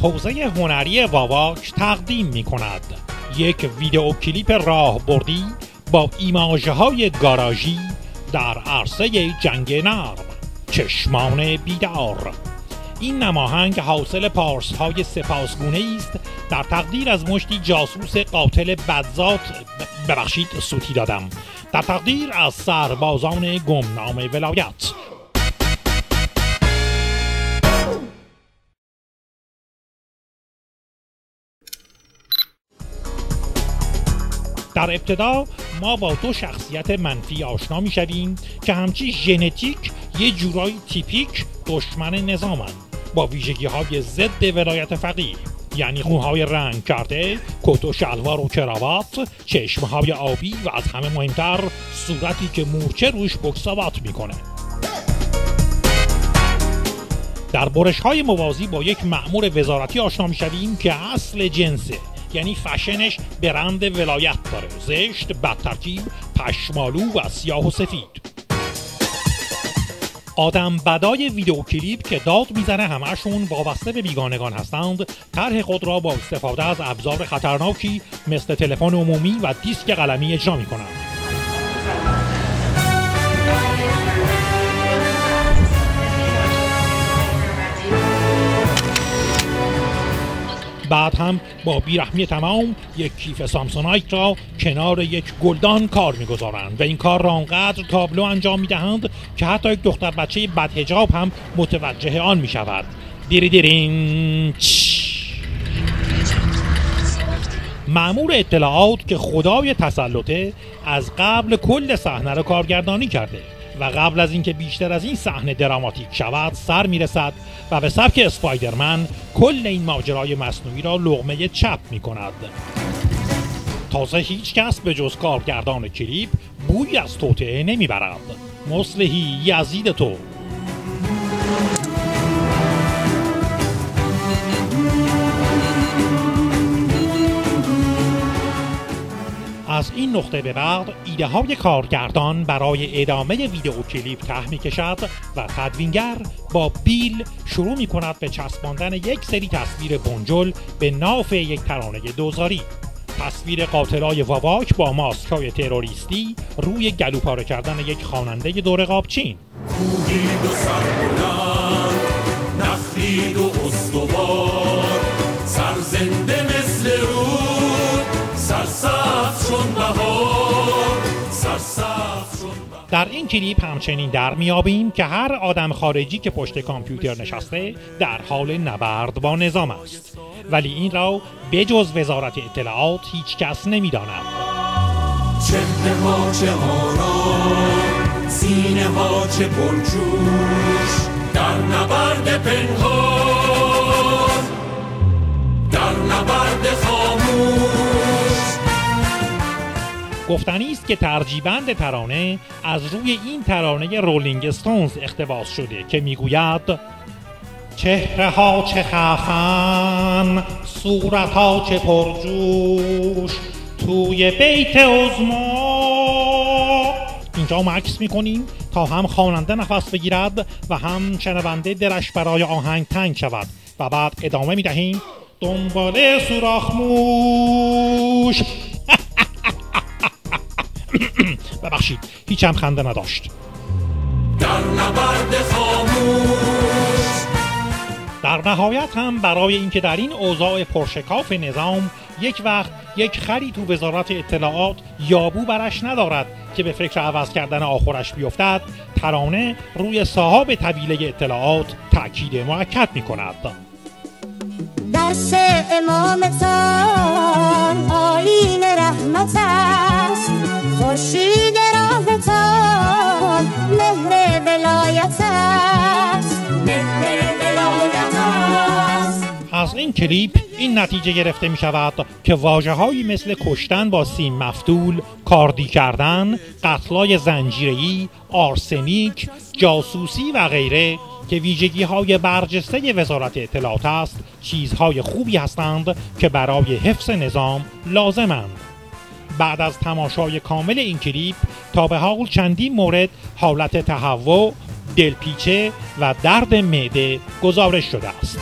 حوزه هنری واواک تقدیم می کند یک ویدئو کلیپ راهبردی با ایماژهای گاراژی در عرصه جنگ نرم. چشمان بیدار. این نماهنگ حاصل پارس‌های سپاسگونه است در تقدیر از مشتی جاسوس قاتل بدذات، سوتی دادم، در تقدیر از سربازان گمنام ولایت. در ابتدا ما با دو شخصیت منفی آشنا می شویم که همچی ژنتیک یه جورایی تیپیک دشمن نظامن، با ویژگی های ضد ولایت فقیه، یعنی موهای رنگ کرده، کت و شلوار و کراوات، چشمهای آبی و از همه مهمتر صورتی که مورچه روش بکساوات میکنه. در برش های موازی با یک مأمور وزارتی آشنا می شویم که اصل جنسه، یعنی فشنش برند ولایت داره، زشت، بدترکیب، پشمالو و سیاه و سفید. آدم بدای ویدئو کلیپ که داد میزنه همه‌شون وابسته به بیگانگان هستند، طرح خود را با استفاده از ابزار خطرناکی مثل تلفن عمومی و دیسک قلمی اجرا میکنند. بعد هم با بیرحمی تمام یک کیف سامسونایت را کنار یک گلدان کار میگذارند و این کار را آنقدر تابلو انجام میدهند که حتی یک دختر بچه بدحجاب هم متوجه آن میشود. دیرین مأمور اطلاعات که خدای تسلطه از قبل کل صحنه را کارگردانی کرده و قبل از اینکه بیشتر از این صحنه دراماتیک شود سر میرسد و به سبک اسپایدرمن کل این ماجرای مصنوعی را لقمه چپ می کند. تازه هیچ کس به جز کارگردان کلیپ بوی از توطئه نمی برد. مصلحی یزید تو. از این نقطه به بعد ایده های کارگردان برای ادامه ویدئو کلیپ ته می کشد و تدوینگر با بیل شروع می کند به چسباندن یک سری تصویر بنجل به ناف یک ترانه دوزاری. تصویر قاتلای واواک با ماسک های تروریستی روی گلو پاره کردن یک خواننده دور قابچین. کوهید و سربلند، نخلید و استوار، سرزنده مثل رود، سرسبز چون بهار، سرسبز چون بهار. در این کلیپ همچنین در میابیم که هر آدم خارجی که پشت کامپیوتر نشسته در حال نبرد با نظام است، ولی این را بجز وزارت اطلاعات هیچ کس نمیداند. چهره ها چه آرام، سینه ها چه پرجوش، در نبرد پنهان، در نبرد خاموش. گفتنی است که ترجیبند ترانه از روی این ترانه رولینگ استونز اقتباس شده که میگوید چهره ها چه خفن، صورت ها چه پرجوش، توی بیت عظما. اینجا مکس میکنیم تا هم خواننده نفس بگیرد و هم شنونده دلش برای آهنگ تنگ شود و بعد ادامه میدهیم دنبال سوراخ موش. ببخشید هیچ هم خنده نداشت. در نبرد خاموش. در نهایت هم برای اینکه در این اوضاع پرشکاف نظام یک وقت یک خری تو وزارت اطلاعات یابو برش ندارد که به فکر عوض کردن آخرش بیفتد، ترانه روی صاحب طویله اطلاعات تأکید موکد می کند. دست امامتان آیین رحمت است، خورشید راهتان مهر ولایت است، مهر ولایت است. از این کلیپ این نتیجه گرفته می شود که واژه‌هایی مثل کشتن با سیم مفتول، کاردی کردن، قتلای زنجیره‌ای، آرسنیک، جاسوسی و غیره که ویژگی‌های برجسته وزارت اطلاعات است، چیزهای خوبی هستند که برای حفظ نظام لازمند. بعد از تماشای کامل این کلیپ تا به حال چندین مورد حالت تهوع، دلپیچه و درد معده گزارش شده است.